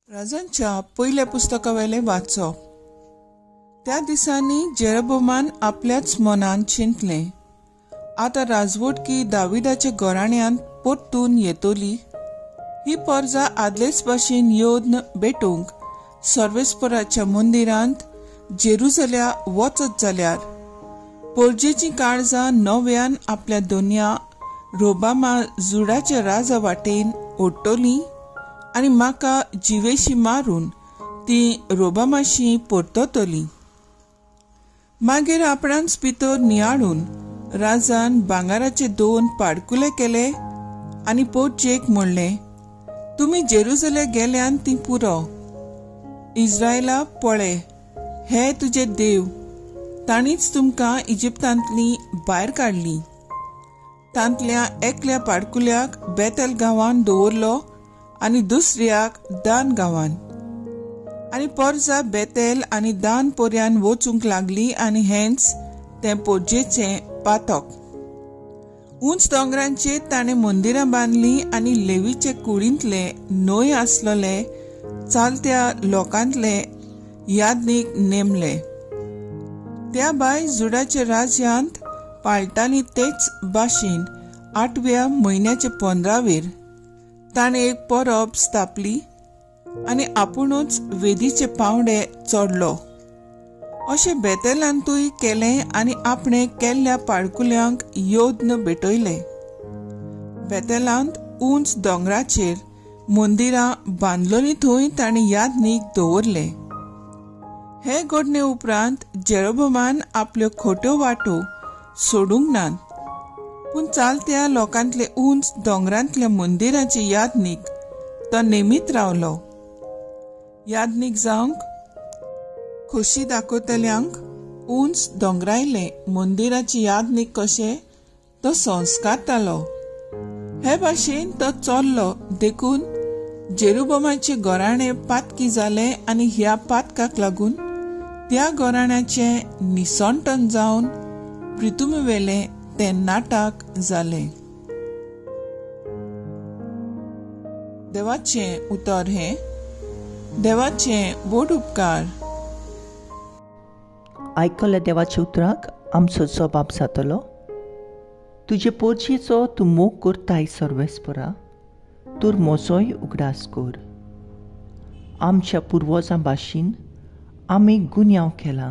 राजांच्या पयल्या पुस्तकावेले वाचप. त्या दिसांनी जेरोबोमान आपल्याच मनान चिंतले, आता राजवटकी दाविदाच्या घराण्यांत परतून येतली. ही पर्जा आदलेच भाशेन योद्न भेटूंक सर्वेस्पराच्या मंदिरांत जेरुसल्या वचत जाल्यार पोरजेची काळजां नव्यान आपल्या दोनया रोबामा जुडाच्या राजा वाटेन ओडटली आनी म्हाका जिवेशी मारून ती रोबामाशी परततली. मागीर आपणांच भितर नियाळून राजान भांगाराचे 2 पाडकुले केले आनी पोरजेक म्हणलें, तुमी जेरुसलेम गेल्यान ती पुरो. इस्रायला पळय, हे तुजे देव. ताणीच तुमकां इजिप्तांतली भायर काडली. तांतल्या एकल्या पाडकुल्याक बेतेल गांवान दवरलो आनी दुसऱ्याक दान गांवान. आनी पर्जा बेतेल आनी दान पर्यान वचूंक लागली आनी हेंच तें पोरजेचें पातक. उंच दोंगरांचेर ताणें मंदिरां बांदली आनी लेवीचे कुडींतले न्हंय आसलोले चालत्या लोकांतले यादनीक नेमले. त्या भायर जुडाच्या राज्यांत पाळटाली तेच भाशेन 8व्या म्हयन्याचे 15वेर ताणें एक परब स्थापली आनी आपुणूच वेदीचे पावंडे चडलो. अशें बेतेलांतूय केलें आनी आपणे केल्ल्या पाडकुल्यांक योद्न भेटयले. बेतेलांत उंच दोंगराचेर मंदिरां बांदलोली थंय ताणें यादनीक दवरले. हे घडणे उपरांत जेरोबोमान आपल्यो खोट्यो वाटो सोडूंक नात, पूण चालत्या लोकांतले उंच दोंगरांतल्या मंदिराचे यादनीक तो नेमीत रावलो. यादनीक जावंक खोशी दाखयतल्यांक उंच दोंगरायले मंदिराचे यादनीक कशे तो संस्कारतालो. हे भाशेन तो चल्लो देखून जेरुबोमाचे घराणे पातकी जाले आनी ह्या पातकाक लागून त्या घराण्याचें निसंटन जावन प्रितुमेवेले ते नाटक जाले. देवाचें उतर हे देवाचें व्हड उपकार. आयकल्ल्या देवाच्या उतराक आमचो जबाब जातलो. तुजे पोरजेचो तूं मोग करताय सर्वेस्परा, तूर म्हजोय उगडास कर. आमच्या पुर्वजां भाशेन आमी गुन्यांव केला,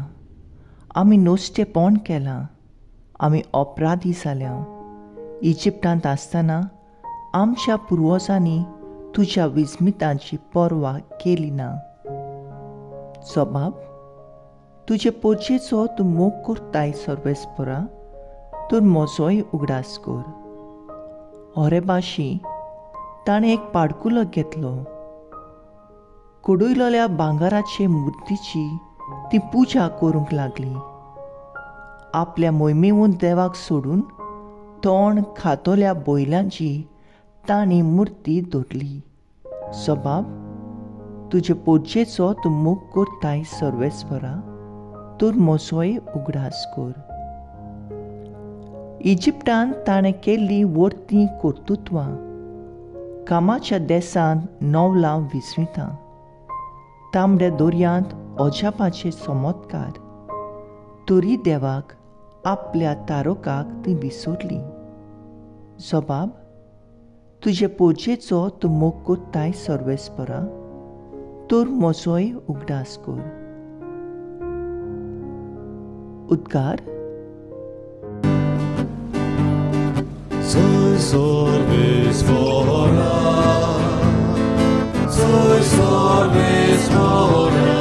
आमी नोश्टेपण केलां, आमी अपराधी जाल्या. इजिप्तांत आसतना आमच्या पुर्वजांनी तुज्या विस्मितांची पर्वा केली ना. जबाब, तुजे पोरजेचो तूं मोग करताय सर्वेस्परा, तूर म्हजोय उगडास कर. होरे भाशी ताणें एक पाडकुलो घेतलो. कुडयलोल्या भांगाराचे मुर्तीची ती पुजा करूंक लागली. आपल्या मोहिमेवून देवाक सोडून तोंड खातोल्या बैलांची ताणी मुर्ती दवरली. जबाब, तुजे पोरजेचो तूं मोग करताय सर्वेस्परा, तूर म्हजोय उगडास कर. इजिप्तांत ताणें केल्ली वर्ती कर्तुत्वां, कामाच्या देसांत नवलां विस्मितां, तांबड्या दर्यांत अजापाचे चमत्कार, तरी देवाक आपल्या तारकाक ती विसरली. जबाब, तुजे पोरजेचो तूं मोग करताय सर्वेस्परा, तूर म्हजोय उगडास कर. उद्गार. Soy sorvespora, soy sorvespora,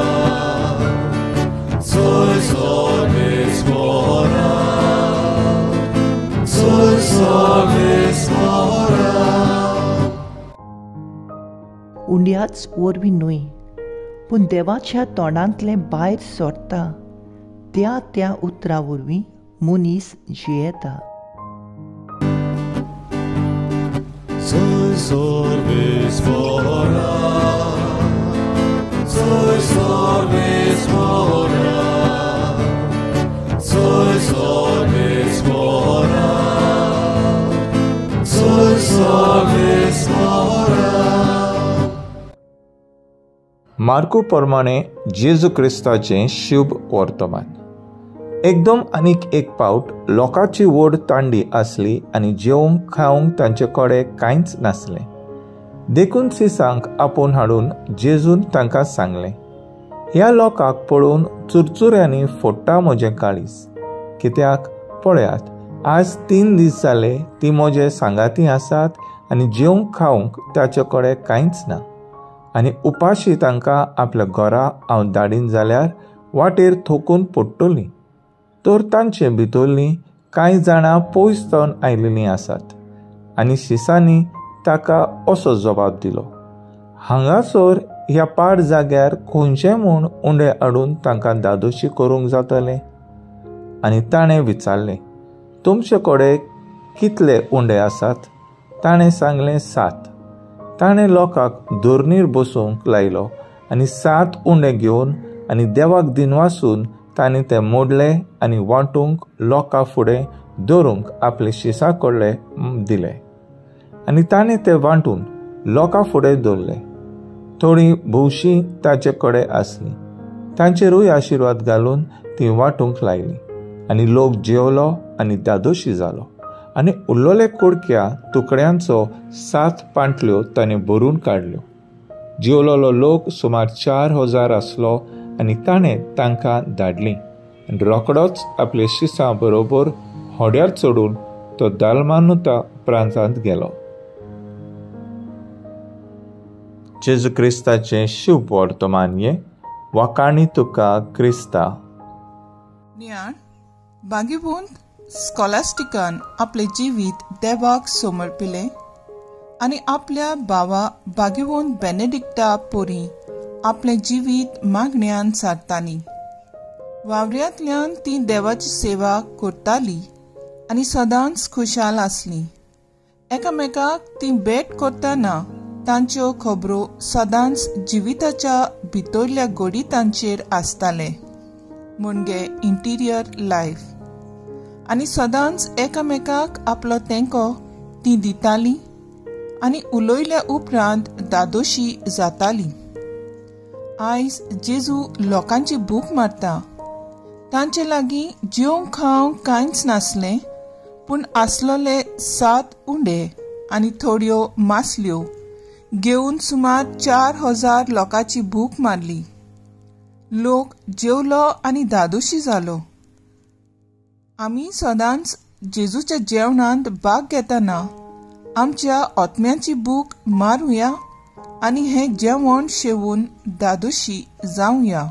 soy sorvespora, soy sorvespora. उंड्याच वरवीं न्हय, पूण देवाच्या तोंडांतलें भायर सरता त्या उतरा वरवीं मनीस जियेता. Soy sorvespora, soy sorvespora, soy sorvespora, soy sorvespora. मार्कू प्रमाणे जेजू क्रिस्ताचें शुभ वर्तमान. एकदम आनीक एक पावट लोकांची व्हड तांडी आसली आनी जेवंक खावंक तांचे कडेन कांयच नासलें. देखून सिसांक आपूण हाडून जेजून तांकां सांगलें, ह्या लोकांक पळोवन चुरचुऱ्यांनी फोडटा म्हजें काळीज. कित्याक पळयात, आज 3 दीस जाले ती म्हजे सांगाती आसात आनी जेवंक खावंक ताचे कडेन कांयच ना. आनी उपाशी तांकां आपल्या घरा हांव धाडीन जाल्यार वाटेर थोकून पडटलीं. तर तांचे भितरलीं कांय जाणां पयस जावन आयिल्लीं आसात. आनी शिसांनी ताका असो जबाब दिलो, हांगासर ह्या पाड जाग्यार खंयचें म्हूण उंडे हाडून तांकां दादोशी करूंक जातलें? आनी ताणें विचारलें, तुमचे कडेन कितले उंडे आसात? ताणें सांगलें 7. ताणें लोकांक धोरणीर बसूंक लायलो आनी 7 उंडे घेवन आनी देवाक दिनवासून ताणें ते मोडले आनी वांटूंक लोकां फुडें दवरूंक आपले शिसां कडले दिले. आनी ताणें ते वांटून लोकां फुडें दवरले. थोडीं भोवशीं ताचे कडेन आसलीं. तांचेरूय आशिर्वाद घालून ती वांटूंक लायली. आनी लोक जेवलो आनी दादोशी जालो. आनी उरलोले कुडक्या तुकड्यांचो 7 पांटल्यो ताणें भरून काडल्यो. जेवलोलो लोक सुमार 4000 आसलो आनी ताणें तांकां धाडलीं. आनी रोखडोच आपले शिसां बरोबर होड्यार चडून तो दालमानुता प्रांतांत गेलो. जेजू क्रिस्ताचें शुभ वर्तमान वाकाणी तुका क्रिस्ता. ज्ञान बागीबूंत स्कॉलास्टिकान आपले जिवीत देवाक समर्पिले आनी आपल्या भावा बागीबूंत बेनेडिक्टा पोरी आपले जिवीत मागण्यांत सारताली. वावऱ्यांतल्यान ती देवाची सेवा करताली आनी सदांच खुशाल आसली. एकामेकाक ती भेट करतना तांच्यो खबरो सदांच जिविताच्या भितरल्या गोडितांचेर आसताले, म्हणजे इंटिरियर लायफ. आनी सदांच एकामेकाक आपलो तेंको ती दिताली आनी उलोयल्या उपरांत दादोशी जाताली. आयज जेजू लोकांची भूक मारता. तांचे लागीं जेवंक खावंक कांयच नासलें, पूण आसलोले 7 उंडे आनी थोड्यो मासल्यो घेवन सुमार 4000 लोकांची भूक मारली. लोक जेवलो आनी दादोशी जालो. आमी सदांच जेजूच्या जेवणांत भाग घेतना आमच्या आत्म्याची भूक मारूया आनी हें जेवण शेवून दादोशी जावया.